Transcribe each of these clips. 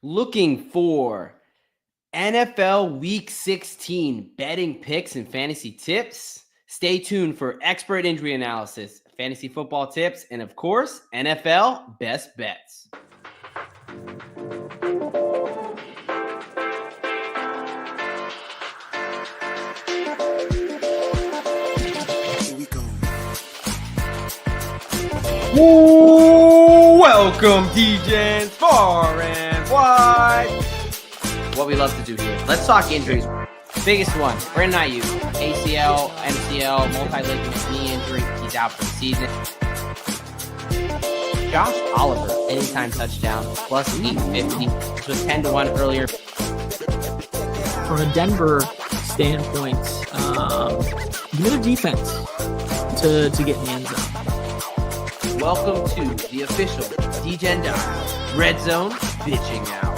Looking for NFL Week 16 betting picks and fantasy tips? Stay tuned for expert injury analysis, fantasy football tips, and of course, NFL best bets. Welcome, Degens, far and wide. What we love to do here. Let's talk injuries. Biggest one, Brandon Ayuk, ACL, MCL, multi-ligament knee injury. He's out for the season. Josh Oliver, anytime touchdown, plus 850, which was 10-1 earlier. From a Denver standpoint, you need a defense to get in the end zone. Welcome to the official Degen Docs Red Zone Bitching Hour.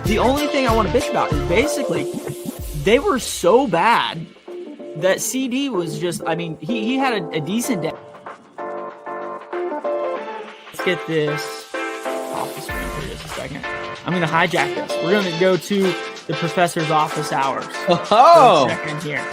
The only thing I want to bitch about is basically they were so bad that CD was just, he had a decent day. Let's get this off the screen for just a second. I'm going to hijack this. We're going to go to the professor's office hours. Oh! For a second here.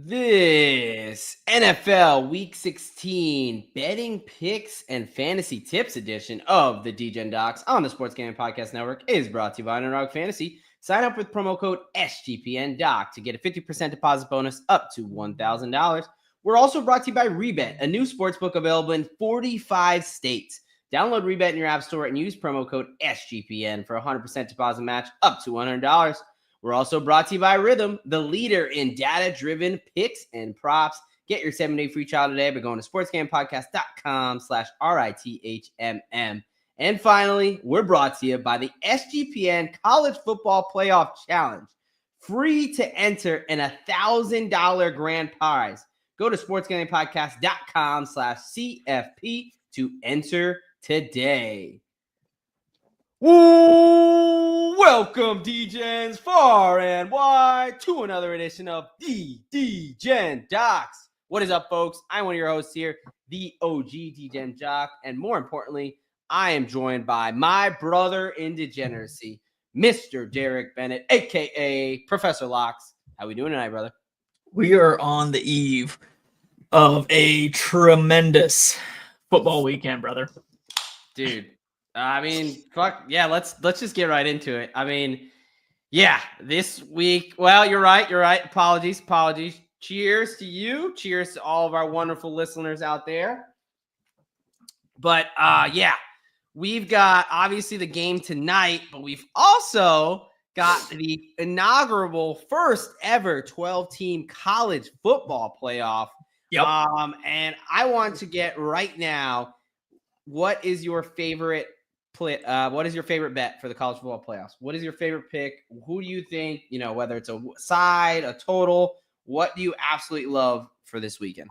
This NFL Week 16 betting picks and fantasy tips edition of the Degen Docs on the Sports Gaming Podcast Network is brought to you by Underdog Fantasy. Sign up with promo code SGPNDOC to get a 50% deposit bonus up to $1,000. We're also brought to you by Rebet, a new sportsbook available in 45 states. Download Rebet in your app store and use promo code SGPN for a 100% deposit match up to $100. We're also brought to you by Rhythm, the leader in data-driven picks and props. Get your 7-day free trial today by going to sportsgamepodcast.com/RITHMM. And finally, we're brought to you by the SGPN College Football Playoff Challenge. Free to enter in $1,000 grand prize. Go to sportsgamepodcast.com/CFP to enter today. Welcome, Degens, far and wide, to another edition of the Degen Docs. What is up, folks? I'm one of your hosts here, the OG Degen Jock, and more importantly, I am joined by my brother in degeneracy, Mr. Derek Bennett, a.k.a. Professor Locks. How we doing tonight, brother? We are on the eve of a tremendous football weekend, brother. Dude. Fuck yeah, let's just get right into it. This week, well, you're right. Apologies. Cheers to you. Cheers to all of our wonderful listeners out there. But we've got obviously the game tonight, but we've also got the inaugural first ever 12-team college football playoff. Yep. And I want to get right now, what is your favorite what is your favorite bet for the college football playoffs? What is your favorite pick? Who do you think, whether it's a side, a total, what do you absolutely love for this weekend?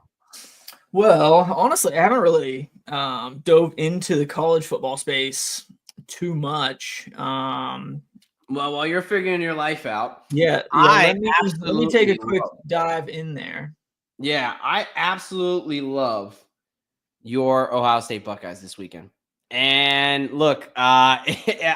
Well, honestly, I haven't really dove into the college football space too much. Well, while you're figuring your life out, let me take a quick dive in there. Yeah, I absolutely love your Ohio State Buckeyes this weekend. And look, I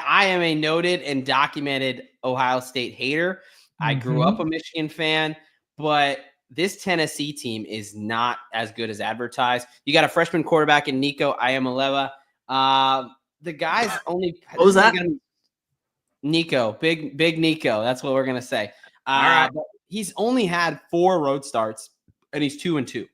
am a noted and documented Ohio State hater. I grew up a Michigan fan, but this Tennessee team is not as good as advertised. You got a freshman quarterback in Nico Iamaleava. The guy's only – what was that? Nico, big Nico. That's what we're going to say. All right. But he's only had 4 road starts, and he's 2-2.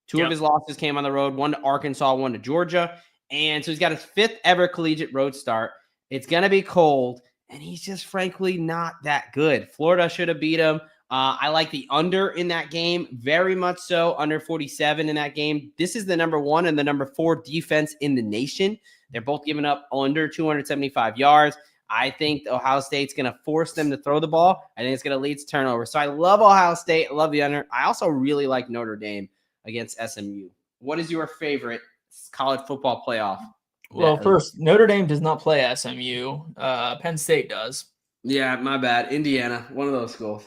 Two of his losses came on the road, one to Arkansas, one to Georgia. And so he's got his 5th ever collegiate road start. It's going to be cold, and he's just frankly not that good. Florida should have beat him. I like the under in that game, very much so, under 47 in that game. This is the number 1 and the number 4 defense in the nation. They're both giving up under 275 yards. I think Ohio State's going to force them to throw the ball. I think it's going to lead to turnover. So I love Ohio State. I love the under. I also really like Notre Dame against SMU. What is your favorite college football playoff? Well, first, Notre Dame does not play SMU. Penn State does. Yeah, my bad. Indiana, one of those schools.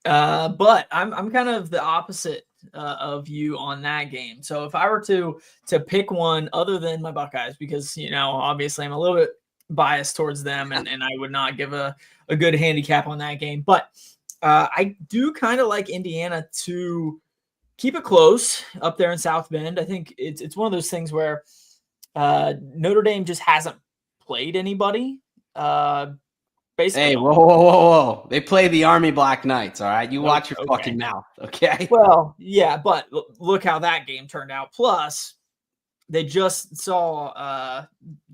But I'm kind of the opposite of you on that game. So if I were to pick one other than my Buckeyes, because obviously I'm a little bit biased towards them, and I would not give a good handicap on that game. But I do kind of like Indiana to keep it close up there in South Bend. I think it's one of those things where Notre Dame just hasn't played anybody. Basically, hey, whoa. They play the Army Black Knights, all right? You watch your fucking mouth, okay? Well, yeah, but look how that game turned out. Plus, they just saw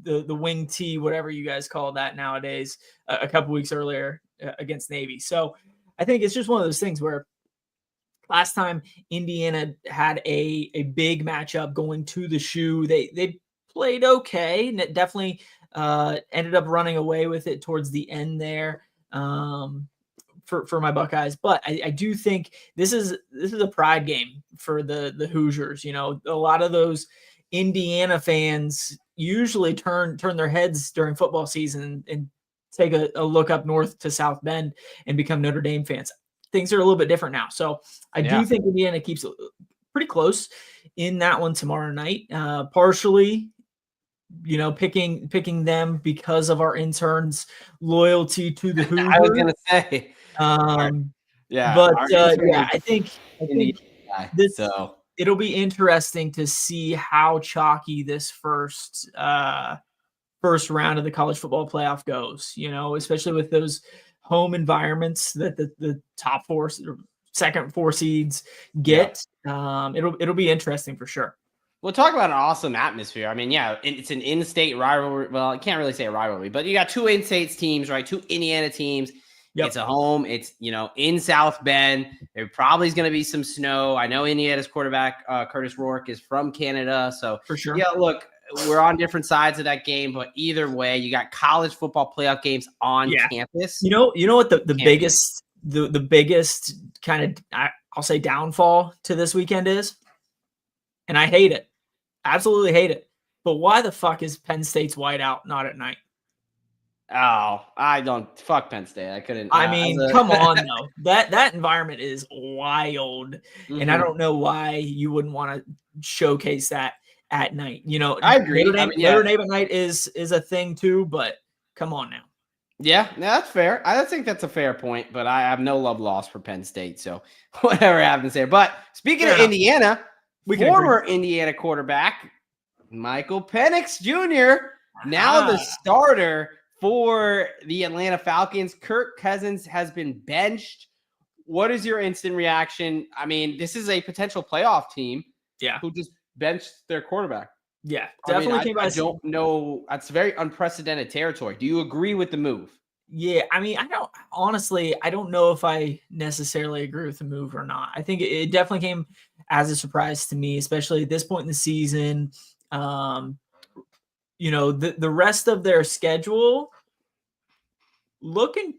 the wing T, whatever you guys call that nowadays, a couple weeks earlier against Navy. So I think it's just one of those things where last time Indiana had a big matchup going to the shoe, they played okay, and it definitely ended up running away with it towards the end there for my Buckeyes. But I do think this is a pride game for the Hoosiers. A lot of those Indiana fans usually turn their heads during football season and take a look up north to South Bend and become Notre Dame fans. Things are a little bit different now. So I do think Indiana keeps it pretty close in that one tomorrow night. Partially, picking them because of our interns' loyalty to the Hoosiers. I was gonna say, I think this. So it'll be interesting to see how chalky this first round of the college football playoff goes. Especially with those home environments that the top four, second four seeds get. It'll be interesting for sure. We'll talk about an awesome atmosphere. I mean, it's an in-state rivalry. Well, I can't really say a rivalry, but you got two in-state teams, right? Two Indiana teams. Yep. It's a home. It's, in South Bend. There probably is going to be some snow. I know Indiana's quarterback, Curtis Rourke, is from Canada. So, for sure. Yeah, look, we're on different sides of that game, but either way, you got college football playoff games on campus. You know what the biggest kind of, I'll say, downfall to this weekend is? And I hate it. Absolutely hate it. But why the fuck is Penn State's whiteout not at night? Oh, I don't. Fuck Penn State. I couldn't. I mean, come on, though. That environment is wild. And I don't know why you wouldn't want to showcase that at night. I agree. Notre Dame at night is a thing too, but come on now. Yeah, that's fair. I think that's a fair point, but I have no love lost for Penn State. So whatever happens there. But speaking of Indiana, former Indiana quarterback Michael Penix Jr., now the starter for the Atlanta Falcons. Kirk Cousins has been benched. What is your instant reaction? I mean, this is a potential playoff team who just benched their quarterback. Yeah, definitely I don't know. That's very unprecedented territory. Do you agree with the move? Yeah, I mean, I don't know if I necessarily agree with the move or not. I think it definitely came as a surprise to me, especially at this point in the season. The rest of their schedule looking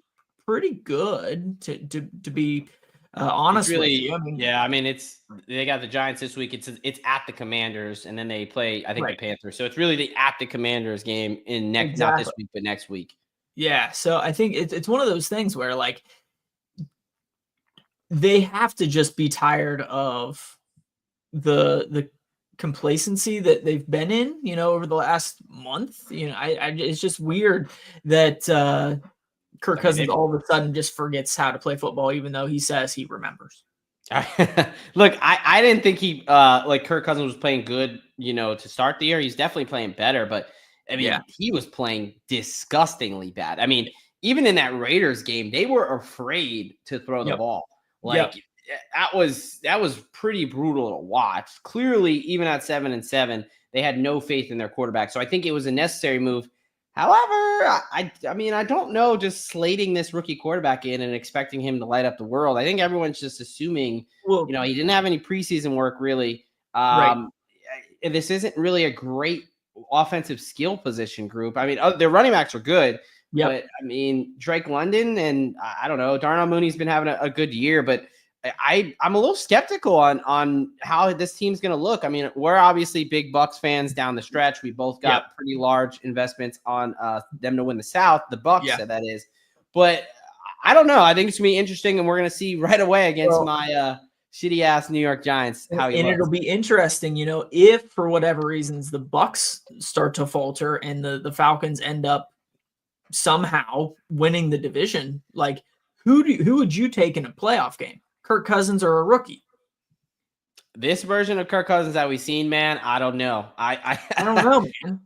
pretty good to be honest with you. I mean, they got the Giants this week. It's at the Commanders, and then they play, I think, the Panthers. So it's really the at the Commanders game not this week, but next week. Yeah, so I think it's one of those things where they have to just be tired of the complacency that they've been in, over the last month. It's just weird that Kirk Cousins all of a sudden just forgets how to play football, even though he says he remembers. Look, I didn't think he Kirk Cousins was playing good, to start the year. He's definitely playing better, but I mean, he was playing disgustingly bad. I mean, even in that Raiders game, they were afraid to throw the ball. That was pretty brutal to watch. Clearly, even at 7-7, they had no faith in their quarterback. So I think it was a necessary move. However, I mean, I don't know, just slating this rookie quarterback in and expecting him to light up the world. I think everyone's just assuming, he didn't have any preseason work really. This isn't really a great offensive skill position group. I mean, their running backs are good, but I mean, Drake London and I don't know, Darnell Mooney's been having a good year, but I'm a little skeptical on how this team's going to look. I mean, we're obviously big Bucks fans down the stretch. We both got pretty large investments on them to win the South. The Bucks, that is. But I don't know. I think it's going to be interesting, and we're going to see right away against my shitty-ass New York Giants how he looks. It'll be interesting, if for whatever reasons the Bucs start to falter and the Falcons end up somehow winning the division. Like, who would you take in a playoff game? Kirk Cousins or a rookie? This version of Kirk Cousins that we've seen, man, I don't know. I don't know, man.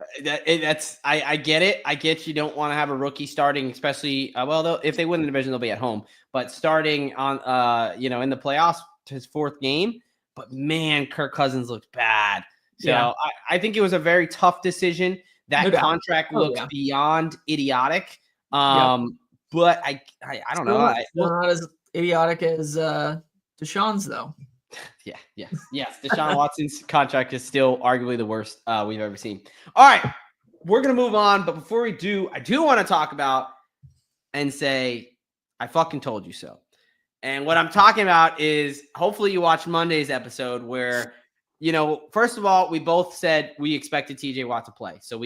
I get it. I get you don't want to have a rookie starting, especially if they win the division, they'll be at home. But starting on in the playoffs, his fourth game. But man, Kirk Cousins looks bad. So yeah. I think it was a very tough decision. That contract looks beyond idiotic. But I don't know. Not as idiotic as Deshaun's though. Yes. Deshaun Watson's contract is still arguably the worst we've ever seen. All right, we're gonna move on, but before we do, I do want to talk about and say I fucking told you so. And what I'm talking about is hopefully you watched Monday's episode where, first of all, we both said we expected TJ Watt to play. So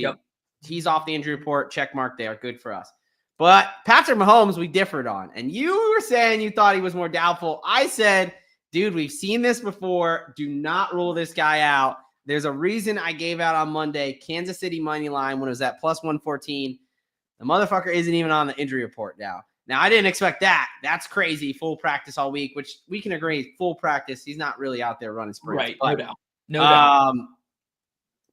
he's off the injury report, check mark there, good for us. But Patrick Mahomes, we differed on. And you were saying you thought he was more doubtful. I said, dude, we've seen this before. Do not rule this guy out. There's a reason I gave out on Monday, Kansas City money line when it was at plus 114. The motherfucker isn't even on the injury report now. Now, I didn't expect that. That's crazy. Full practice all week, which we can agree, full practice. He's not really out there running sprints. Right, but, no doubt.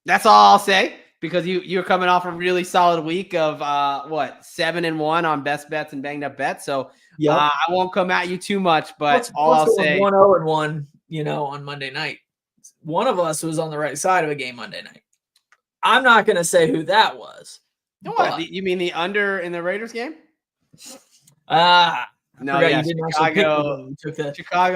That's all I'll say because you're coming off a really solid week of 7-1 on best bets and banged up bets. So I won't come at you too much, but all I'll say 1-0-1, on Monday night. One of us was on the right side of a game Monday night. I'm not going to say who that was. What? You mean the under in the Raiders game? No, yeah, Chicago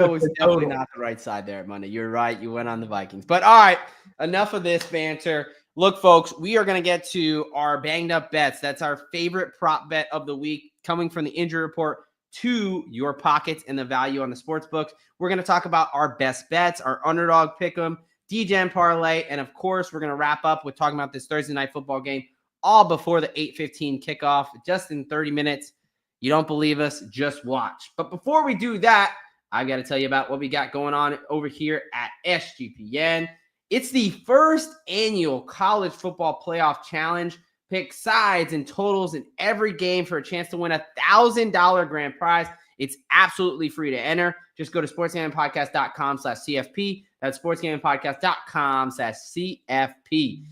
was definitely not the right side there Monday. You're right. You went on the Vikings. But all right, enough of this banter. Look, folks, we are going to get to our banged up bets. That's our favorite prop bet of the week coming from the injury report to your pockets and the value on the sports books. We're going to talk about our best bets, our underdog pick'em, Degen Parlay, and of course, we're going to wrap up with talking about this Thursday night football game all before the 8:15 kickoff, just in 30 minutes. You don't believe us? Just watch. But before we do that, I've got to tell you about what we got going on over here at SGPN. It's the first annual college football playoff challenge. Pick sides and totals in every game for a chance to win $1,000 grand prize. It's absolutely free to enter. Just go to sportsgamingpodcast.com/CFP. That's sportsgamingpodcast.com/CFP.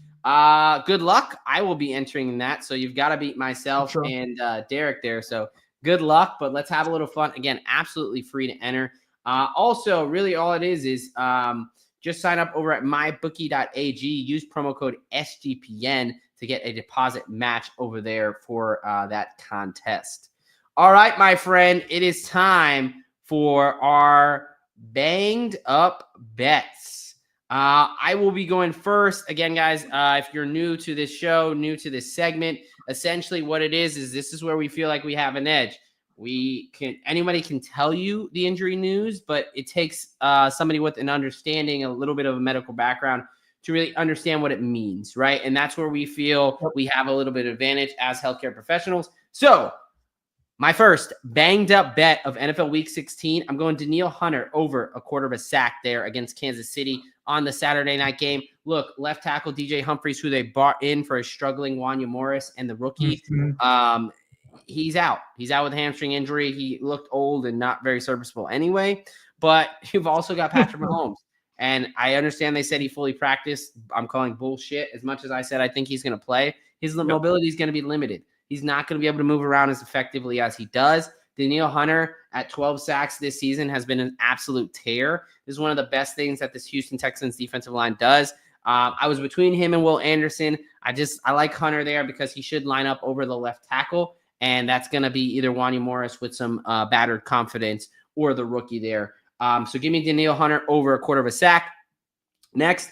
Good luck. I will be entering in that. So you've got to beat myself and Derek there. So good luck, but let's have a little fun. Again, absolutely free to enter. Also, really all it is just sign up over at mybookie.ag. Use promo code SGPN to get a deposit match over there for that contest. All right, my friend, it is time for our banged up bets. I will be going first. Again, guys, if you're new to this show, new to this segment, essentially what it is this is where we feel like we have an edge. Anybody can tell you the injury news, but it takes somebody with an understanding, a little bit of a medical background to really understand what it means, right? And that's where we feel we have a little bit of advantage as healthcare professionals. So my first banged up bet of NFL Week 16, I'm going Danielle Hunter over a quarter of a sack there against Kansas City on the Saturday night game. Look, left tackle DJ Humphries, who they brought in for a struggling Wanya Morris and the rookie, he's out. He's out with a hamstring injury. He looked old and not very serviceable anyway. But you've also got Patrick Mahomes. And I understand they said he fully practiced. I'm calling bullshit. As much as I said I think he's going to play, his mobility is going to be limited. He's not going to be able to move around as effectively as he does. Danielle Hunter at 12 sacks this season has been an absolute tear. This is one of the best things that this Houston Texans defensive line does. I was between him and Will Anderson. I like Hunter there because he should line up over the left tackle. And that's going to be either Wanya Morris with some battered confidence or the rookie there. So give me Danielle Hunter over a quarter of a sack. Next,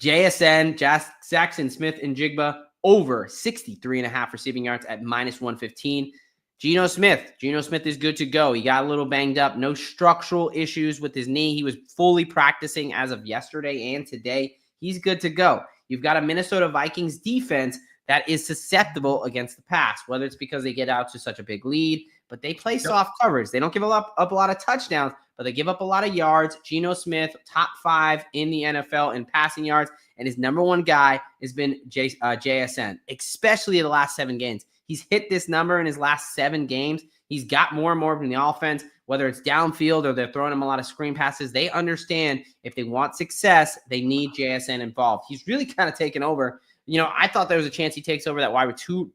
JSN, Jackson Smith and Jigba over 63.5 receiving yards at -115. Geno Smith is good to go. He got a little banged up. No structural issues with his knee. He was fully practicing as of yesterday and today. He's good to go. You've got a Minnesota Vikings defense that is susceptible against the pass, whether it's because they get out to such a big lead, but they play soft coverage. They don't give up a lot of touchdowns, but they give up a lot of yards. Geno Smith, top 5 in the NFL in passing yards, and his number 1 guy has been JSN, especially in the last 7 games. He's hit this number in his last 7 games. He's got more and more from the offense, whether it's downfield or they're throwing him a lot of screen passes. They understand if they want success, they need JSN involved. He's really kind of taken over. I thought there was a chance he takes over that wide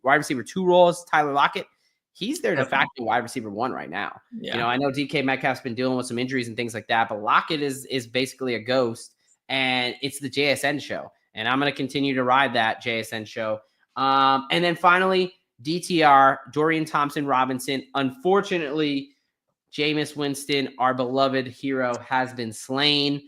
receiver 2 roles, Tyler Lockett. He's their de facto wide receiver 1 right now. Yeah. I know DK Metcalf's been dealing with some injuries and things like that, but Lockett is basically a ghost, and it's the JSN show. And I'm going to continue to ride that JSN show. And then finally, DTR, Dorian Thompson-Robinson. Unfortunately, Jameis Winston, our beloved hero, has been slain.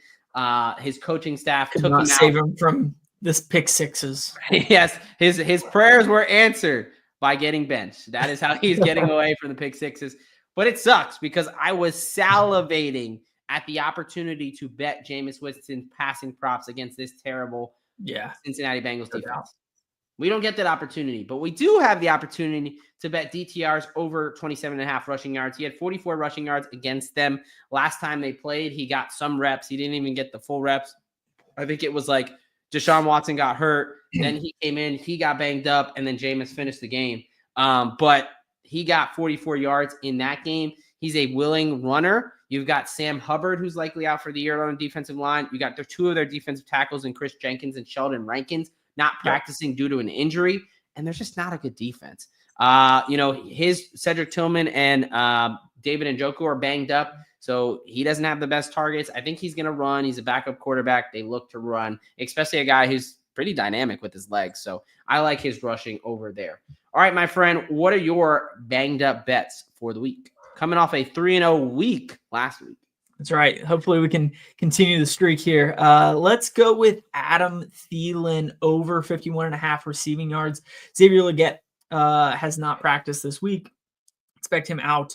His coaching staff could not save him from this pick sixes. Yes, his prayers were answered by getting benched. That is how he's getting away from the pick sixes. But it sucks because I was salivating at the opportunity to bet Jameis Winston passing props against this terrible Cincinnati Bengals defense. We don't get that opportunity, but we do have the opportunity to bet DTR's over 27.5 rushing yards. He had 44 rushing yards against them. Last time they played, he got some reps. He didn't even get the full reps. I think it was like Deshaun Watson got hurt. Then he came in, he got banged up, and then Jameis finished the game. But he got 44 yards in that game. He's a willing runner. You've got Sam Hubbard, who's likely out for the year on the defensive line. You got 2 of their defensive tackles in Chris Jenkins and Sheldon Rankins not practicing due to an injury, and there's just not a good defense. His Cedric Tillman and David Njoku are banged up, so he doesn't have the best targets. I think he's going to run. He's a backup quarterback. They look to run, especially a guy who's pretty dynamic with his legs, so I like his rushing over there. All right, my friend, what are your banged up bets for the week? Coming off a 3-0 week last week. That's right. Hopefully we can continue the streak here. Let's go with Adam Thielen over 51.5 receiving yards. Xavier Legette has not practiced this week. Expect him out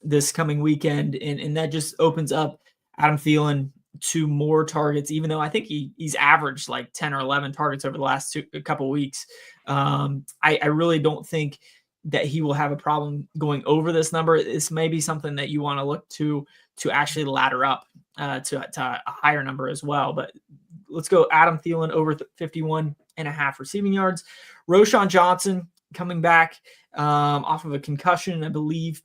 this coming weekend, and that just opens up Adam Thielen to more targets, even though I think he's averaged like 10 or 11 targets over the last couple of weeks. I really don't think that he will have a problem going over this number. This may be something that you want to look to actually ladder up to a higher number as well. But let's go Adam Thielen over 51.5 receiving yards. Roschon Johnson coming back off of a concussion, I believe.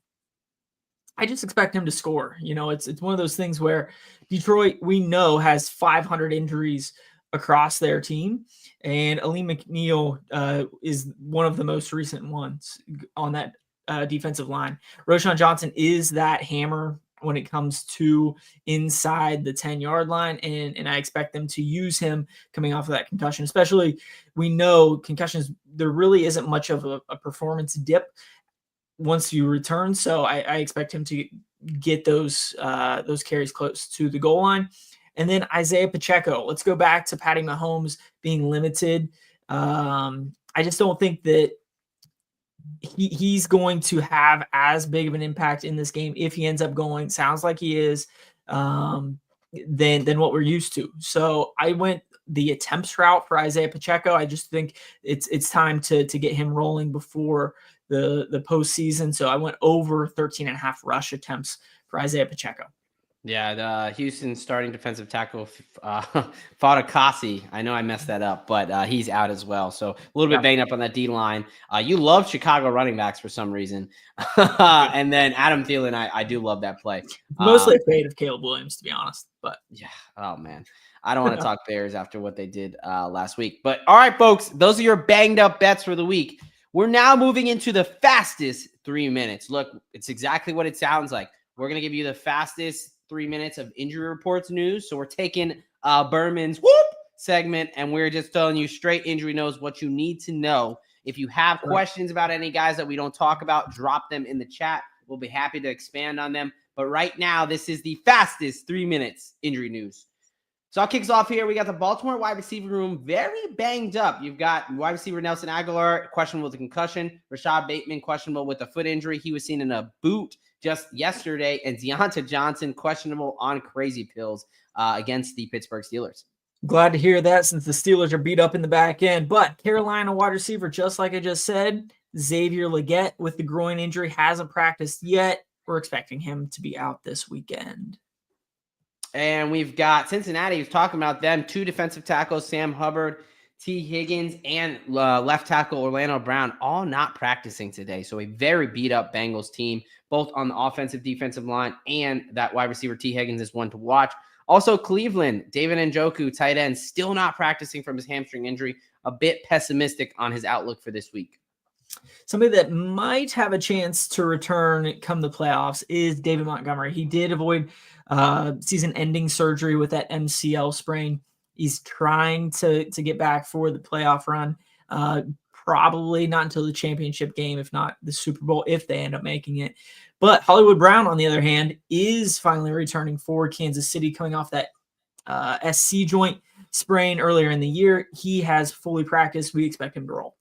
I just expect him to score. It's one of those things where Detroit, we know, has 500 injuries across their team, and Aleem McNeil is one of the most recent ones on that defensive line. Roschon Johnson is that hammer when it comes to inside the 10-yard line, and I expect them to use him coming off of that concussion. Especially, we know concussions, there really isn't much of a performance dip once you return, so I expect him to get those carries close to the goal line. And then Isaiah Pacheco. Let's go back to Patty Mahomes being limited. I just don't think that he's going to have as big of an impact in this game if he ends up going. Sounds like he is. Than what we're used to. So I went the attempts route for Isaiah Pacheco. I just think it's time to get him rolling before the postseason. So I went over 13.5 rush attempts for Isaiah Pacheco. Yeah, the Houston starting defensive tackle, Fatukasi. I know I messed that up, but he's out as well. So a little bit banged up on that D line. You love Chicago running backs for some reason. And then Adam Thielen, I do love that play. Mostly afraid of Caleb Williams, to be honest. But yeah, oh man. I don't want to talk Bears after what they did last week. But all right, folks, those are your banged up bets for the week. We're now moving into the fastest 3 minutes. Look, it's exactly what it sounds like. We're going to give you the fastest 3 minutes of injury reports news. So we're taking Berman's whoop segment, and we're just telling you straight injury news, what you need to know. If you have questions about any guys that we don't talk about, drop them in the chat. We'll be happy to expand on them. But right now, this is the fastest 3 minutes injury news. So I'll kick us off here. We got the Baltimore wide receiver room very banged up. You've got wide receiver Nelson Aguilar, questionable with a concussion. Rashad Bateman, questionable with a foot injury. He was seen in a boot just yesterday. And Deontay Johnson, questionable on crazy pills against the Pittsburgh Steelers. Glad to hear that since the Steelers are beat up in the back end. But Carolina wide receiver, just like I just said, Xavier Legette with the groin injury hasn't practiced yet. We're expecting him to be out this weekend. And we've got Cincinnati. We've talking about them. 2 defensive tackles, Sam Hubbard, T. Higgins, and left tackle Orlando Brown, all not practicing today. So a very beat up Bengals team, both on the offensive, defensive line, and that wide receiver T. Higgins is one to watch. Also, Cleveland, David Njoku, tight end, still not practicing from his hamstring injury. A bit pessimistic on his outlook for this week. Somebody that might have a chance to return come the playoffs is David Montgomery. He did avoid season-ending surgery with that MCL sprain. He's trying to get back for the playoff run. Probably not until the championship game, if not the Super Bowl, if they end up making it. But Hollywood Brown, on the other hand, is finally returning for Kansas City, coming off that SC joint sprain earlier in the year. He has fully practiced. We expect him to roll.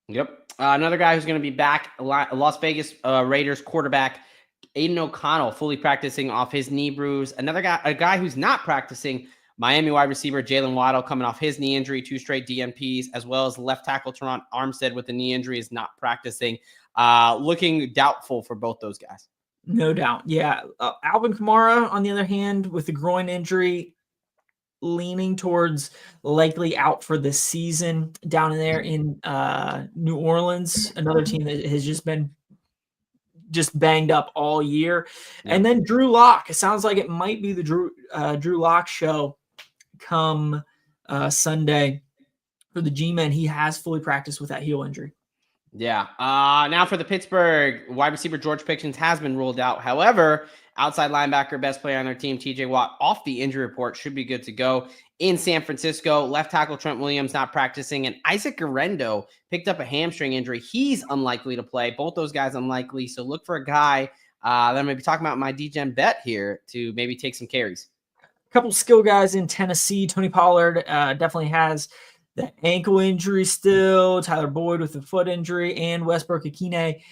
Yep. Another guy who's going to be back, Las Vegas Raiders quarterback, Aiden O'Connell, fully practicing off his knee bruise. Another guy, a guy who's not practicing, Miami wide receiver Jalen Waddle, coming off his knee injury, 2 straight DNPs, as well as left tackle Teron Armstead with the knee injury is not practicing. Looking doubtful for both those guys. No doubt. Yeah. Alvin Kamara, on the other hand, with the groin injury, leaning towards likely out for the season down in there in New Orleans, another team that has just been banged up all year. Yeah. And then Drew Lock. It sounds like it might be the Drew Lock show come Sunday for the G-Men. He has fully practiced with that heel injury. Yeah. Now for the Pittsburgh, wide receiver George Pickens has been ruled out. However, outside linebacker, best player on their team, TJ Watt, off the injury report, should be good to go. In San Francisco, left tackle Trent Williams not practicing, and Isaac Guerrero picked up a hamstring injury. He's unlikely to play. Both those guys unlikely. So look for a guy that I'm going to be talking about my Degen bet here to maybe take some carries. A couple skill guys in Tennessee. Tony Pollard definitely has the ankle injury still. Tyler Boyd with the foot injury, and Westbrook Akine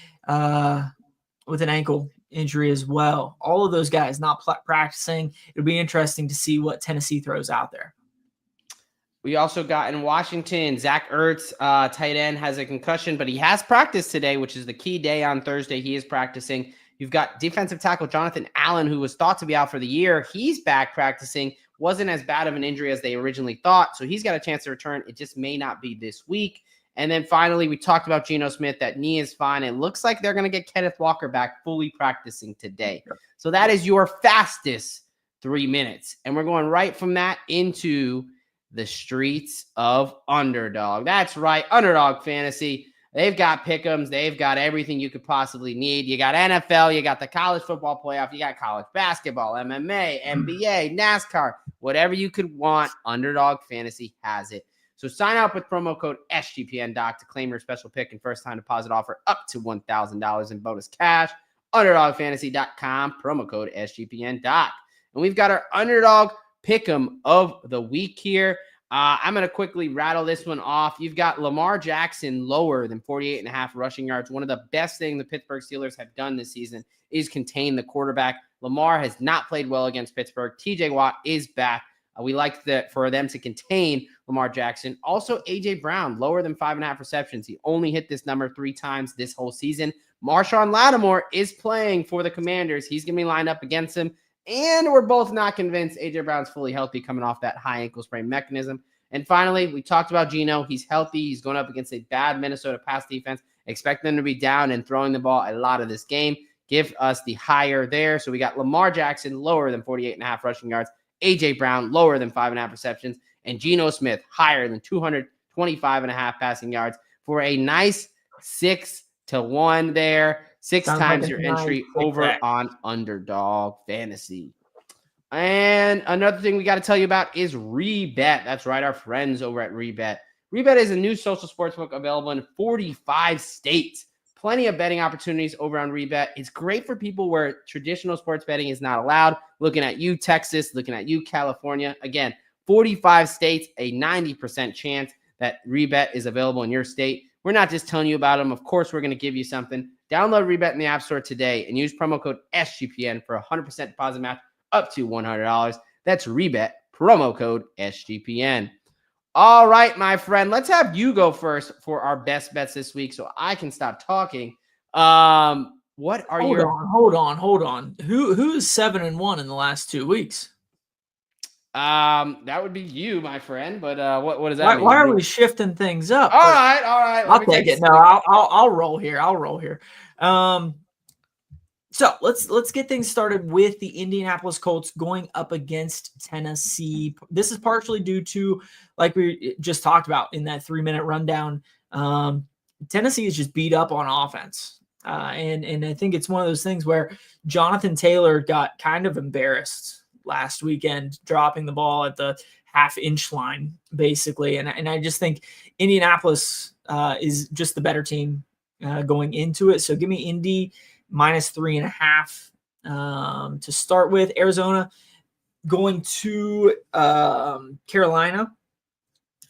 with an ankle injury as well. All of those guys not practicing. It'll be interesting to see what Tennessee throws out there. We also got in Washington, Zach Ertz, tight end, has a concussion, but he has practiced today, which is the key day on Thursday. He is practicing. You've got defensive tackle Jonathan Allen, who was thought to be out for the year. He's back practicing. Wasn't as bad of an injury as they originally thought, so he's got a chance to return. It just may not be this week. And then finally, we talked about Geno Smith. That knee is fine. It looks like they're going to get Kenneth Walker back fully practicing today. So that is your fastest 3 minutes. And we're going right from that into the streets of Underdog. That's right, Underdog Fantasy. They've got pick'ems. They've got everything you could possibly need. You got NFL. You got the college football playoff. You got college basketball, MMA, NBA, NASCAR. Whatever you could want, Underdog Fantasy has it. So sign up with promo code SGPNDoc to claim your special pick and first-time deposit offer up to $1,000 in bonus cash. UnderdogFantasy.com, promo code SGPNDoc. And we've got our Underdog Pick'em of the week here. I'm going to quickly rattle this one off. You've got Lamar Jackson lower than 48.5 rushing yards. One of the best things the Pittsburgh Steelers have done this season is contain the quarterback. Lamar has not played well against Pittsburgh. TJ Watt is back. We like that for them to contain Lamar Jackson. Also, A.J. Brown, lower than 5.5 receptions. He only hit this number 3 times this whole season. Marshawn Lattimore is playing for the Commanders. He's going to be lined up against him. And we're both not convinced A.J. Brown's fully healthy coming off that high ankle sprain mechanism. And finally, we talked about Geno. He's healthy. He's going up against a bad Minnesota pass defense. Expect them to be down and throwing the ball a lot of this game. Give us the higher there. So we got Lamar Jackson lower than 48.5 rushing yards. A.J. Brown lower than 5.5 receptions. And Geno Smith higher than 225.5 passing yards for a nice 6-1 there. Sounds times like your entry over on Underdog Fantasy. And another thing we got to tell you about is Rebet. That's right, our friends over at Rebet. Rebet is a new social sportsbook available in 45 states. Plenty of betting opportunities over on Rebet. It's great for people where traditional sports betting is not allowed. Looking at you, Texas. Looking at you, California. Again, 45 states, a 90% chance that Rebet is available in your state. We're not just telling you about them. Of course, we're going to give you something. Download Rebet in the App Store today and use promo code SGPN for a 100% deposit match up to $100. That's Rebet, promo code SGPN. All right, my friend, let's have you go first for our best bets this week so I can stop talking. What are Hold on. Who's 7-1 in the last 2 weeks? That would be you, my friend. But what does that mean? Why are we shifting things up? All right. I'll take it. No, I'll roll here. So let's get things started with the Indianapolis Colts going up against Tennessee. This is partially due to, like we just talked about in that 3-minute rundown, Tennessee is just beat up on offense. And I think it's one of those things where Jonathan Taylor got kind of embarrassed last weekend, dropping the ball at the half-inch line, basically. And I just think Indianapolis is just the better team going into it. So give me Indy -3.5 to start with. Arizona going to Carolina.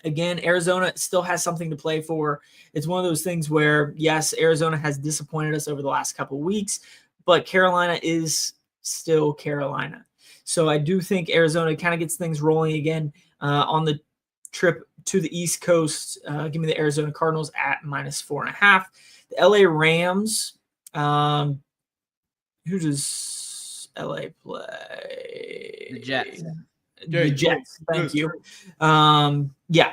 Again, Arizona still has something to play for. It's one of those things where, yes, Arizona has disappointed us over the last couple of weeks, but Carolina is still Carolina. So I do think Arizona kind of gets things rolling again on the trip to the East Coast. Give me the Arizona Cardinals at -4.5. The LA Rams. Who does LA play? The Jets. The Jets. Thank you. Yeah,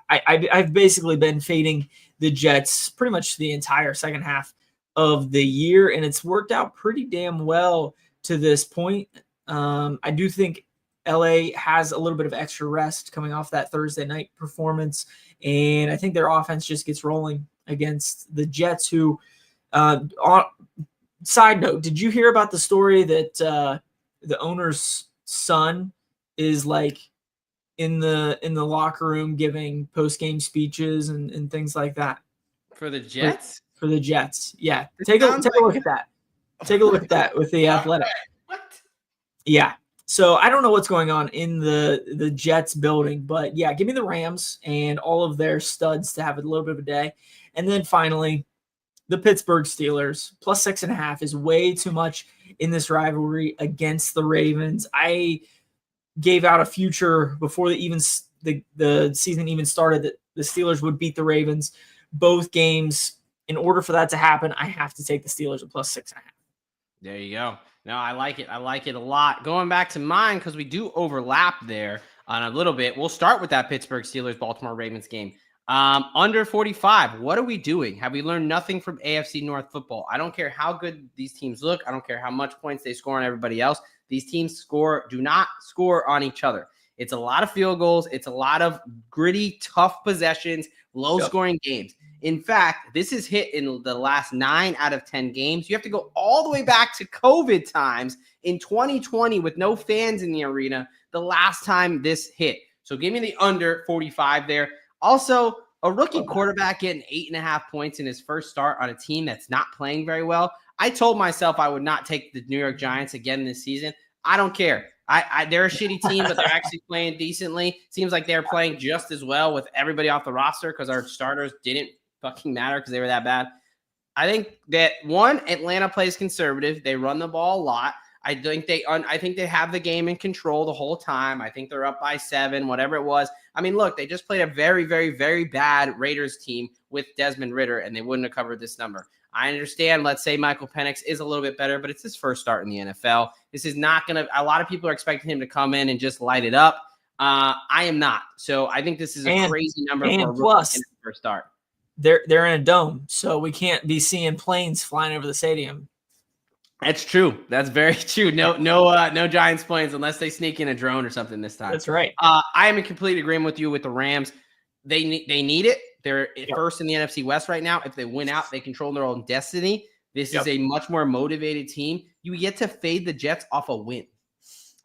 I've basically been fading the Jets pretty much the entire second half of the year, and it's worked out pretty damn well to this point. I do think LA has a little bit of extra rest coming off that Thursday night performance, and I think their offense just gets rolling against the Jets, who side note, did you hear about the story that the owner's son is like in the locker room giving post-game speeches and things like that for the Jets? For the Jets, yeah. Take a look at that. Take a look at that with the Athletic. What? Yeah. So I don't know what's going on in the Jets building, but yeah, give me the Rams and all of their studs to have a little bit of a day. And then finally, the Pittsburgh Steelers +6.5 is way too much in this rivalry against the Ravens. I gave out a future before the season even started that the Steelers would beat the Ravens both games. In order for that to happen, I have to take the Steelers at +6.5. There you go. No, I like it. I like it a lot. Going back to mine, because we do overlap there on a little bit. We'll start with that Pittsburgh Steelers Baltimore Ravens game. Under 45. What are we doing? Have we learned nothing from AFC North football? I don't care how good these teams look. I don't care how much points they score on everybody else. These teams do not score on each other. It's a lot of field goals. It's a lot of gritty, tough possessions, low-scoring games. In fact, this is hit in the last 9 out of 10 games. You have to go all the way back to COVID times in 2020 with no fans in the arena the last time this hit. So give me the under 45 there. Also, a rookie quarterback getting 8.5 points in his first start on a team that's not playing very well. I told myself I would not take the New York Giants again this season. I don't care. They're a shitty team, but they're actually playing decently. Seems like they're playing just as well with everybody off the roster because our starters didn't fucking matter because they were that bad. I think that Atlanta plays conservative. They run the ball a lot. I think they have the game in control the whole time. I think they're up by 7, whatever it was. I mean, look, they just played a very, very, very bad Raiders team with Desmond Ridder, and they wouldn't have covered this number. I understand, let's say Michael Penix is a little bit better, but it's his first start in the NFL. This is not going to – a lot of people are expecting him to come in and just light it up. I am not. So I think this is a crazy number for a rookie in his first start. They're in a dome, so we can't be seeing planes flying over the stadium. That's true. That's very true. No Giants planes unless they sneak in a drone or something this time. That's right. I am in complete agreement with you with the Rams. They need it. They're first in the NFC West right now. If they win out, they control their own destiny. This is a much more motivated team. You get to fade the Jets off a win.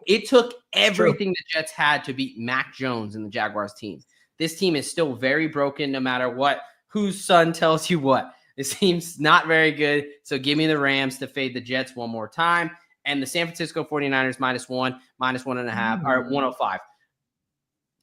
It took everything the Jets had to beat Mac Jones and the Jaguars team. This team is still very broken no matter what. Whose son tells you what. This team's not very good. So give me the Rams to fade the Jets one more time. And the San Francisco 49ers -1, -1.5, or 105.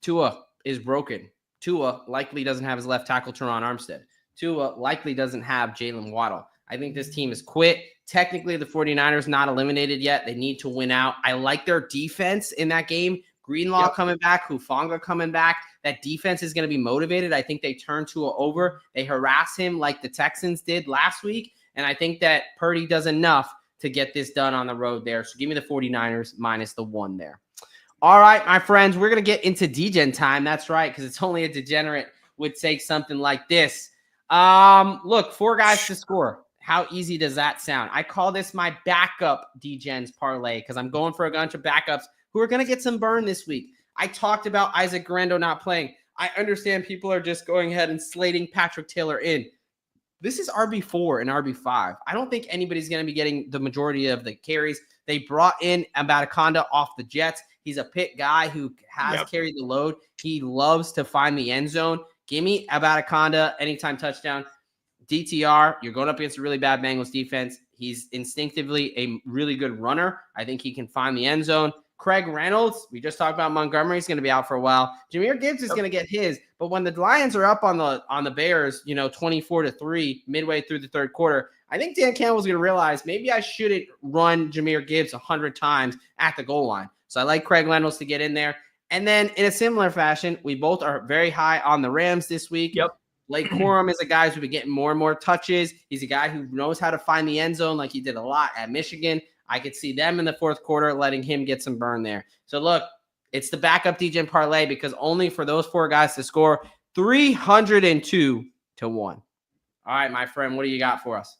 Tua is broken. Tua likely doesn't have his left tackle, Teron Armstead. Tua likely doesn't have Jalen Waddle. I think this team is quit. Technically, the 49ers not eliminated yet. They need to win out. I like their defense in that game. Greenlaw coming back, Hufanga coming back. That defense is going to be motivated. I think they turn Tua over. They harass him like the Texans did last week. And I think that Purdy does enough to get this done on the road there. So give me the 49ers minus the 1 there. All right, my friends, we're going to get into Degen time. That's right, because it's only a degenerate would take something like this. Look, 4 guys to score. How easy does that sound? I call this my backup Degen's parlay because I'm going for a bunch of backups who are going to get some burn this week. I talked about Isaac Guerrero not playing. I understand people are just going ahead and slating Patrick Taylor in. This is RB4 and RB5. I don't think anybody's going to be getting the majority of the carries. They brought in Mbataconda off the Jets. He's a Pitt guy who has carried the load. He loves to find the end zone. Give me Mbataconda anytime touchdown. DTR, you're going up against a really bad Bengals defense. He's instinctively a really good runner. I think he can find the end zone. Craig Reynolds, we just talked about Montgomery. He's going to be out for a while. Jahmyr Gibbs is going to get his. But when the Lions are up on the Bears, 24-3 midway through the third quarter, I think Dan Campbell's going to realize maybe I shouldn't run Jahmyr Gibbs 100 times at the goal line. So I like Craig Reynolds to get in there. And then in a similar fashion, we both are very high on the Rams this week. Yep. Blake Corum is a guy who's been getting more and more touches. He's a guy who knows how to find the end zone like he did a lot at Michigan. I could see them in the fourth quarter letting him get some burn there. So look, it's the backup Degen parlay because only for those 4 guys to score 302 to 1. All right, my friend, what do you got for us?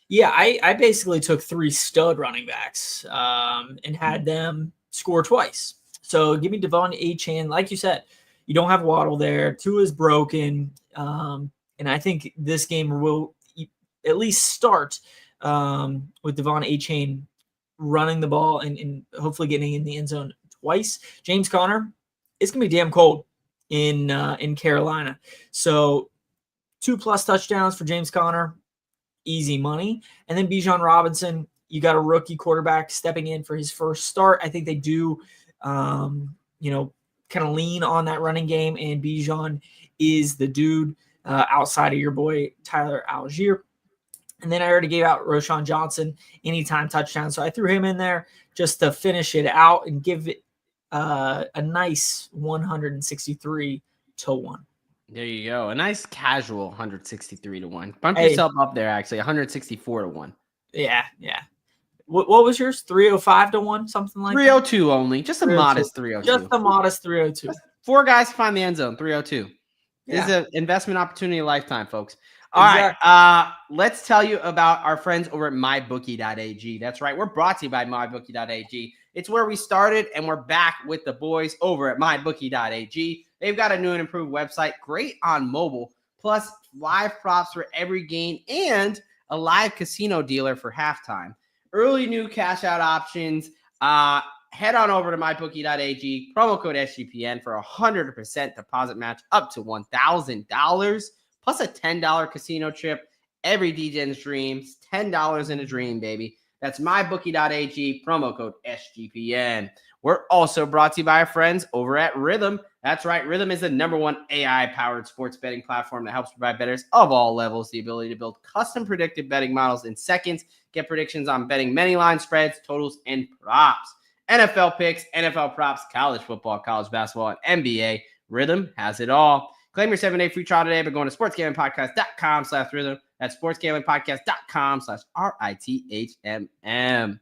Yeah, I basically took 3 stud running backs and had them score twice. So give me Devon Achane. Like you said, you don't have Waddle there. Tua is broken. And I think this game will at least start with Devon Achane running the ball and hopefully getting in the end zone twice. James Conner, it's going to be damn cold in Carolina. So 2+ touchdowns for James Conner, easy money. And then Bijan Robinson, you got a rookie quarterback stepping in for his first start. I think they do, kind of lean on that running game, and Bijan is the dude outside of your boy Tyler Algier. And then I already gave out Roschon Johnson anytime touchdown, so I threw him in there just to finish it out and give it a nice 163 to 1. There you go, a nice casual 163 to 1. Bump yourself up there, actually 164 to 1. Yeah. What was yours? 305 to 1, something like 302 that? Only. Just a modest 302. Just a modest 302. 4 guys to find the end zone, 302. Yeah. This is an investment opportunity of a lifetime, folks. All right. Let's tell you about our friends over at mybookie.ag. That's right. We're brought to you by mybookie.ag. It's where we started, and we're back with the boys over at mybookie.ag. They've got a new and improved website, great on mobile, plus live props for every game and a live casino dealer for halftime. Early new cash out options. Head on over to mybookie.ag, promo code SGPN for 100% deposit match up to $1,000, plus a $10 casino trip. Every DJ's dreams, $10 in a dream, baby. That's mybookie.ag, promo code SGPN. We're also brought to you by our friends over at Rhythm. That's right. Rhythm is the #1 AI-powered sports betting platform that helps provide bettors of all levels the ability to build custom predictive betting models in seconds, get predictions on betting many line spreads, totals, and props. NFL picks, NFL props, college football, college basketball, and NBA. Rhythm has it all. Claim your 7-day free trial today by going to sportsgamblingpodcast.com/rhythm. That's sportsgamblingpodcast.com/RITHMM.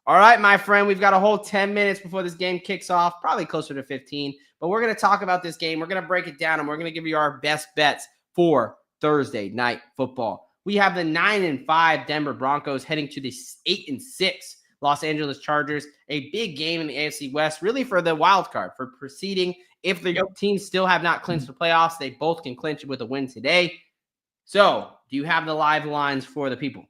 All right, my friend, we've got a whole 10 minutes before this game kicks off, probably closer to 15. But we're going to talk about this game. We're going to break it down, and we're going to give you our best bets for Thursday night football. We have the 9-5 Denver Broncos heading to the 8-6 Los Angeles Chargers. A big game in the AFC West, really for the wild card, for proceeding. If the teams still have not clinched the playoffs, they both can clinch it with a win today. So, do you have the live lines for the people?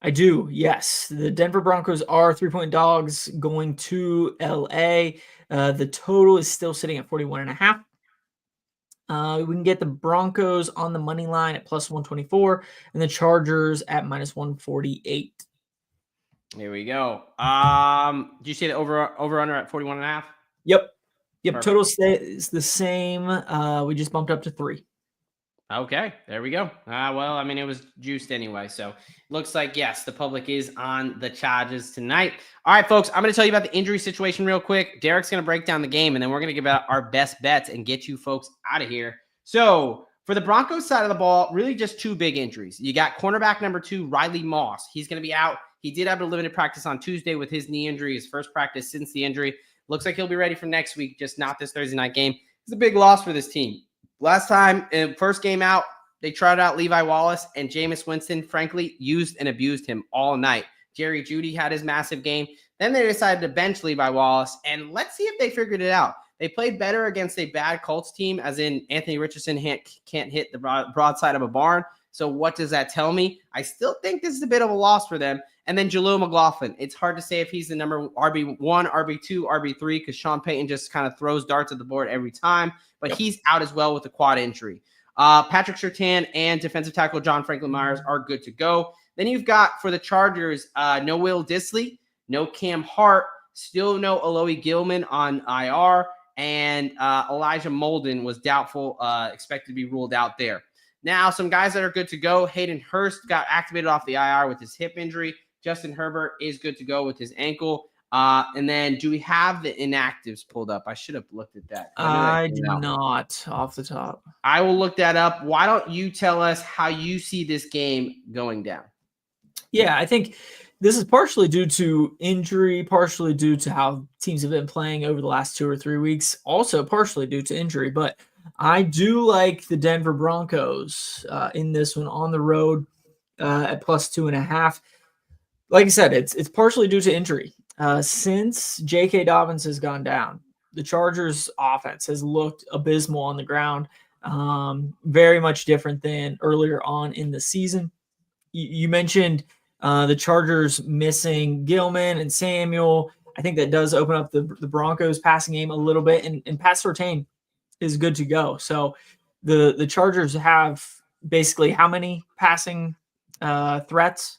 I do, yes. The Denver Broncos are 3-point dogs going to LA. The total is still sitting at 41.5. We can get the Broncos on the money line at plus 124 and the Chargers at minus 148. Here we go. Do you see the over under at 41.5? Yep. Perfect. Total stays the same. We just bumped up to 3. Okay, there we go. Well, I mean, it was juiced anyway. So looks like, yes, the public is on the Chargers tonight. All right, folks, I'm going to tell you about the injury situation real quick. Derek's going to break down the game, and then we're going to give out our best bets and get you folks out of here. So for the Broncos side of the ball, really just two big injuries. You got cornerback number 2, Riley Moss. He's going to be out. He did have a limited practice on Tuesday with his knee injury, his first practice since the injury. Looks like he'll be ready for next week, just not this Thursday night game. It's a big loss for this team. Last time, first game out, they tried out Levi Wallace, and Jameis Winston, frankly, used and abused him all night. Jerry Jeudy had his massive game. Then they decided to bench Levi Wallace, and let's see if they figured it out. They played better against a bad Colts team, as in Anthony Richardson can't hit the broadside of a barn. So what does that tell me? I still think this is a bit of a loss for them. And then Jaleel McLaughlin. It's hard to say if he's the number RB1, RB2, RB3, because Sean Payton just kind of throws darts at the board every time. But he's out as well with a quad injury. Patrick Surtain and defensive tackle John Franklin Myers are good to go. Then you've got, for the Chargers, no Will Dissly, no Cam Hart, still no Alohi Gilman on IR, and Elijah Molden was doubtful, expected to be ruled out there. Now, some guys that are good to go. Hayden Hurst got activated off the IR with his hip injury. Justin Herbert is good to go with his ankle. And then do we have the inactives pulled up? I should have looked at that. I do not off the top. I will look that up. Why don't you tell us how you see this game going down? Yeah, I think this is partially due to injury, partially due to how teams have been playing over the last 2 or 3 weeks, also partially due to injury. But I do like the Denver Broncos in this one on the road at +2.5. Like I said, it's partially due to injury. Since J.K. Dobbins has gone down, the Chargers offense has looked abysmal on the ground, very much different than earlier on in the season. You mentioned the Chargers missing Gilman and Samuel. I think that does open up the Broncos passing game a little bit, and Pat Surtain is good to go. So the Chargers have basically how many passing threats?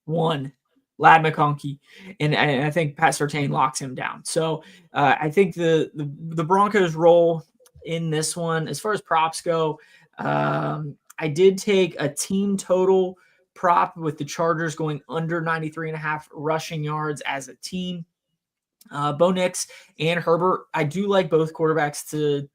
One. Lad McConkey, and I think Pat Surtain locks him down. So I think the Broncos roll in this one. As far as props go, I did take a team total prop with the Chargers going under 93.5 rushing yards as a team. Bo Nix and Herbert, I do like both quarterbacks to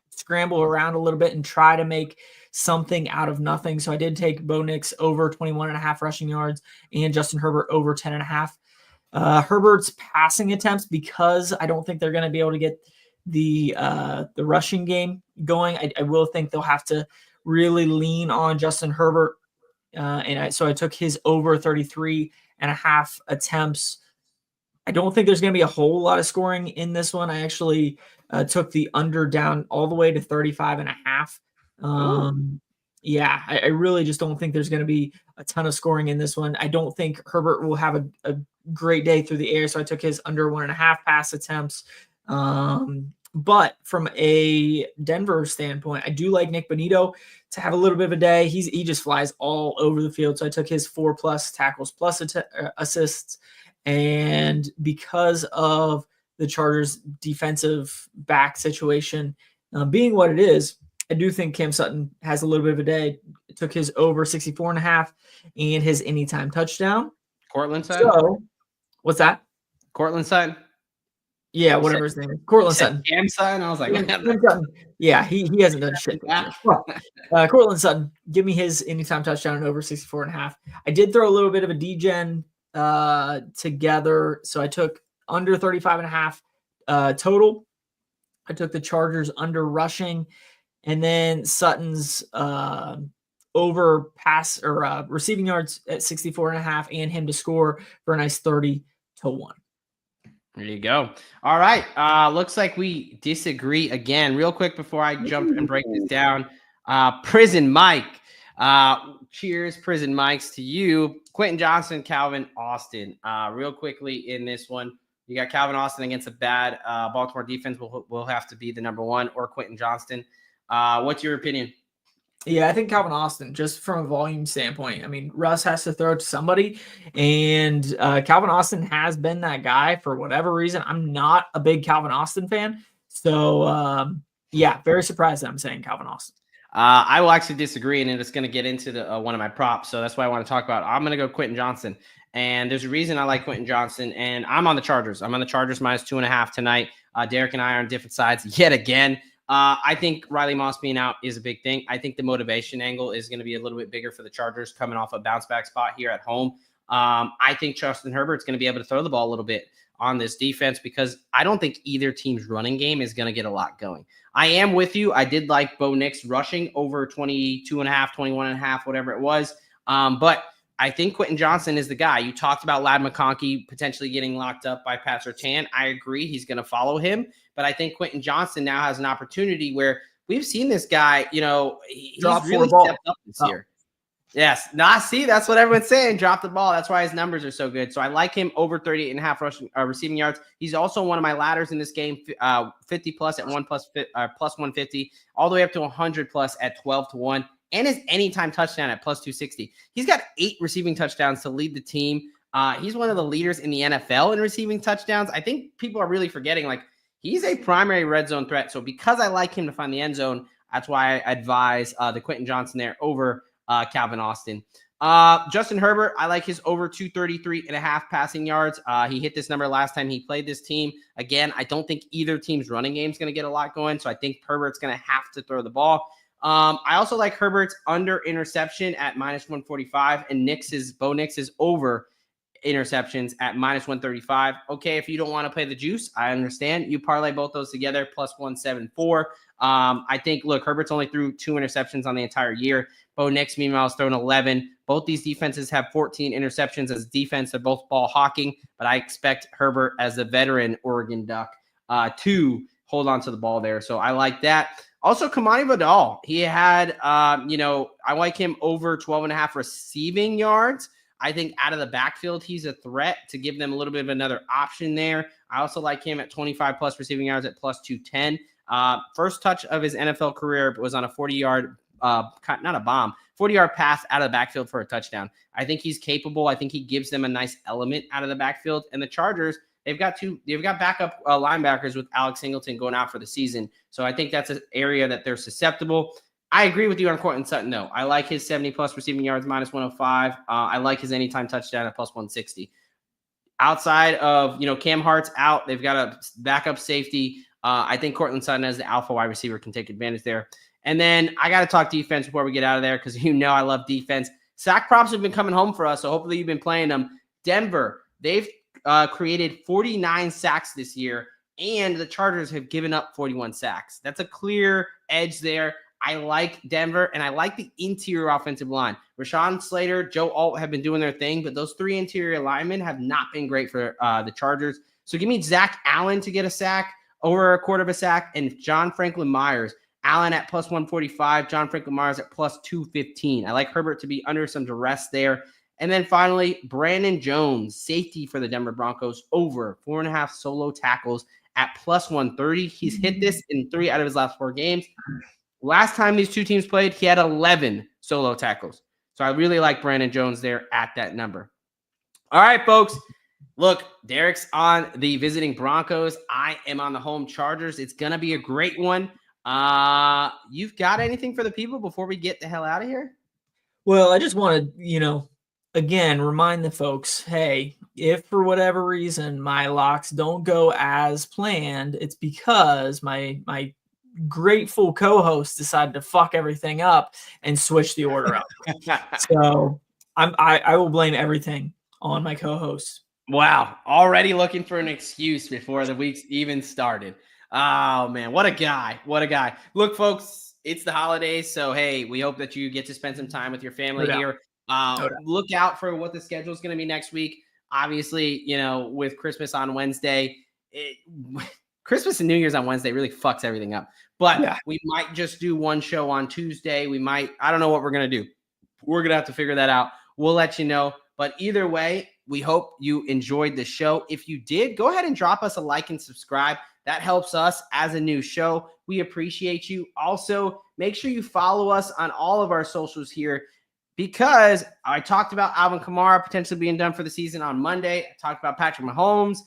scramble around a little bit and try to make something out of nothing. So I did take Bo Nix over 21.5 rushing yards and Justin Herbert over 10.5. Herbert's passing attempts, because I don't think they're going to be able to get the rushing game going. I will think they'll have to really lean on Justin Herbert. So I took his over 33.5 attempts. I don't think there's going to be a whole lot of scoring in this one. I actually took the under down all the way to 35.5. Yeah, I really just don't think there's going to be a ton of scoring in this one. I don't think Herbert will have a great day through the air, so I took his under 1.5 pass attempts. But from a Denver standpoint, I do like Nick Bonito to have a little bit of a day. He just flies all over the field, so I took his 4+ tackles plus assists. And because of the Chargers' defensive back situation being what it is, I do think Cam Sutton has a little bit of a day. Took his over 64.5 and his anytime touchdown. Cortland Sutton? So, what's that? Cortland Sutton? Yeah, whatever his name is. Cortland Sutton. Cam Sutton? I was like, yeah, he hasn't done shit. Cortland Sutton, give me his anytime touchdown and over 64.5. I did throw a little bit of a degen together. So I took under 35.5 total. I took the Chargers under rushing, and then Sutton's over pass or receiving yards at 64.5 and him to score for a nice 30-1. There you go. All right. Looks like we disagree again. Real quick before I jump and break this down. Prison Mike. Cheers, Prison Mikes, to you. Quentin Johnston, Calvin Austin. Real quickly in this one, you got Calvin Austin against a bad Baltimore defense. Will have to be the number one, or Quentin Johnston. What's your opinion? Yeah, I think Calvin Austin, just from a volume standpoint. I mean, Russ has to throw to somebody, and Calvin Austin has been that guy for whatever reason. I'm not a big Calvin Austin fan. So, yeah, very surprised that I'm saying Calvin Austin. I will actually disagree, and it's going to get into the one of my props. So that's why I want to talk about. I'm going to go Quentin Johnson, and there's a reason I like Quentin Johnson, and I'm on the Chargers. I'm on the Chargers -2.5 tonight. Derek and I are on different sides yet again. I think Riley Moss being out is a big thing. I think the motivation angle is going to be a little bit bigger for the Chargers coming off a bounce back spot here at home. I think Justin Herbert's going to be able to throw the ball a little bit on this defense because I don't think either team's running game is going to get a lot going. I am with you. I did like Bo Nix rushing over 22.5, 21.5, whatever it was. But I think Quentin Johnson is the guy. You talked about Ladd McConkey potentially getting locked up by Pat Surtain. I agree. He's going to follow him. But I think Quentin Johnson now has an opportunity where we've seen this guy, he's really stepped up this year. Yes. See, that's what everyone's saying. Drop the ball. That's why his numbers are so good. So I like him over 38.5 rushing receiving yards. He's also one of my ladders in this game, 50 plus at plus 150, all the way up to 100 plus at 12-1, and his anytime touchdown at plus 260. He's got 8 receiving touchdowns to lead the team. He's one of the leaders in the NFL in receiving touchdowns. I think people are really forgetting, he's a primary red zone threat. So because I like him to find the end zone, that's why I advise the Quentin Johnson there over Calvin Austin. Justin Herbert, I like his over 233.5 passing yards. He hit this number last time he played this team. Again, I don't think either team's running game is going to get a lot going, so I think Herbert's going to have to throw the ball. I also like Herbert's under interception at -145 and Bo Nix's over interceptions at -135. Okay, if you don't want to play the juice, I understand. You parlay both those together, +174. I think, Herbert's only threw 2 interceptions on the entire year. Bo Nix, meanwhile, has thrown 11. Both these defenses have 14 interceptions as defense. They're both ball hawking, but I expect Herbert, as a veteran Oregon Duck, to hold on to the ball there. So I like that. Also, Kamani Vidal, he had, I like him over 12.5 receiving yards. I think out of the backfield, he's a threat to give them a little bit of another option there. I also like him at 25 plus receiving yards at +210. First touch of his NFL career was on a 40-yard, not a bomb, 40-yard pass out of the backfield for a touchdown. I think he's capable. I think he gives them a nice element out of the backfield. And the Chargers, they've got backup linebackers with Alex Singleton going out for the season. So I think that's an area that they're susceptible. I agree with you on Courtland Sutton, though. I like his 70-plus receiving yards, -105. I like his anytime touchdown at +160. Outside of, Cam Hart's out. They've got a backup safety. I think Courtland Sutton as the alpha wide receiver can take advantage there. And then I got to talk defense before we get out of there because I love defense. Sack props have been coming home for us, so hopefully you've been playing them. Denver, they've created 49 sacks this year, and the Chargers have given up 41 sacks. That's a clear edge there. I like Denver, and I like the interior offensive line. Rashawn Slater, Joe Alt have been doing their thing, but those 3 interior linemen have not been great for the Chargers. So give me Zach Allen to get a sack, over a quarter of a sack, and John Franklin Myers. Allen at +145, John Franklin Myers at +215. I like Herbert to be under some duress there. And then finally, Brandon Jones, safety for the Denver Broncos, over 4.5 solo tackles at +130. He's hit this in 3 out of his last 4 games. Last time these two teams played, he had 11 solo tackles. So I really like Brandon Jones there at that number. All right, folks. Look, Derek's on the visiting Broncos. I am on the home Chargers. It's going to be a great one. You've got anything for the people before we get the hell out of here? Well, I just want to, again, remind the folks, hey, if for whatever reason my locks don't go as planned, it's because my grateful co-host decided to fuck everything up and switch the order up. So I will blame everything on my co-host. Wow. Already looking for an excuse before the week's even started. Oh, man. What a guy. What a guy. Look, folks, it's the holidays. So, hey, we hope that you get to spend some time with your family here. Look out for what the schedule is going to be next week. Obviously, with Christmas on Wednesday, Christmas and New Year's on Wednesday really fucks everything up. But we might just do one show on Tuesday. I don't know what we're going to do. We're going to have to figure that out. We'll let you know. But either way, we hope you enjoyed the show. If you did, go ahead and drop us a like and subscribe. That helps us as a new show. We appreciate you. Also, make sure you follow us on all of our socials here because I talked about Alvin Kamara potentially being done for the season on Monday. I talked about Patrick Mahomes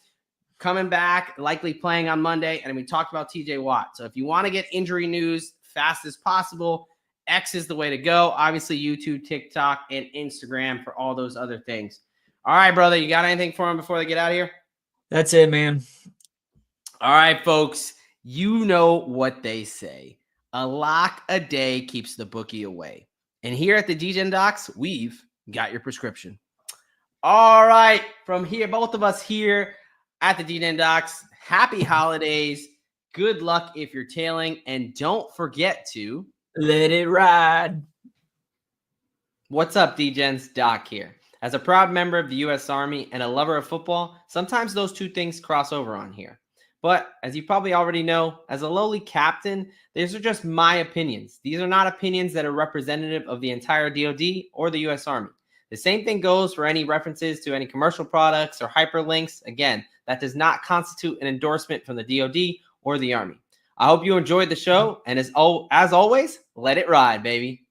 coming back, likely playing on Monday, and we talked about TJ Watt. So if you want to get injury news fast as possible, X is the way to go. Obviously, YouTube, TikTok, and Instagram for all those other things. All right, brother, you got anything for them before they get out of here? That's it, man. All right, folks, you know what they say. A lock a day keeps the bookie away. And here at the Degen Docs, we've got your prescription. All right, from here, both of us here at the Degen Docs, happy holidays. Good luck if you're tailing, and don't forget to let it ride. What's up, Degens? Doc here. As a proud member of the U.S. Army and a lover of football, sometimes those two things cross over on here. But as you probably already know, as a lowly captain, these are just my opinions. These are not opinions that are representative of the entire DoD or the U.S. Army. The same thing goes for any references to any commercial products or hyperlinks. Again, that does not constitute an endorsement from the DoD or the Army. I hope you enjoyed the show, and as always, let it ride, baby.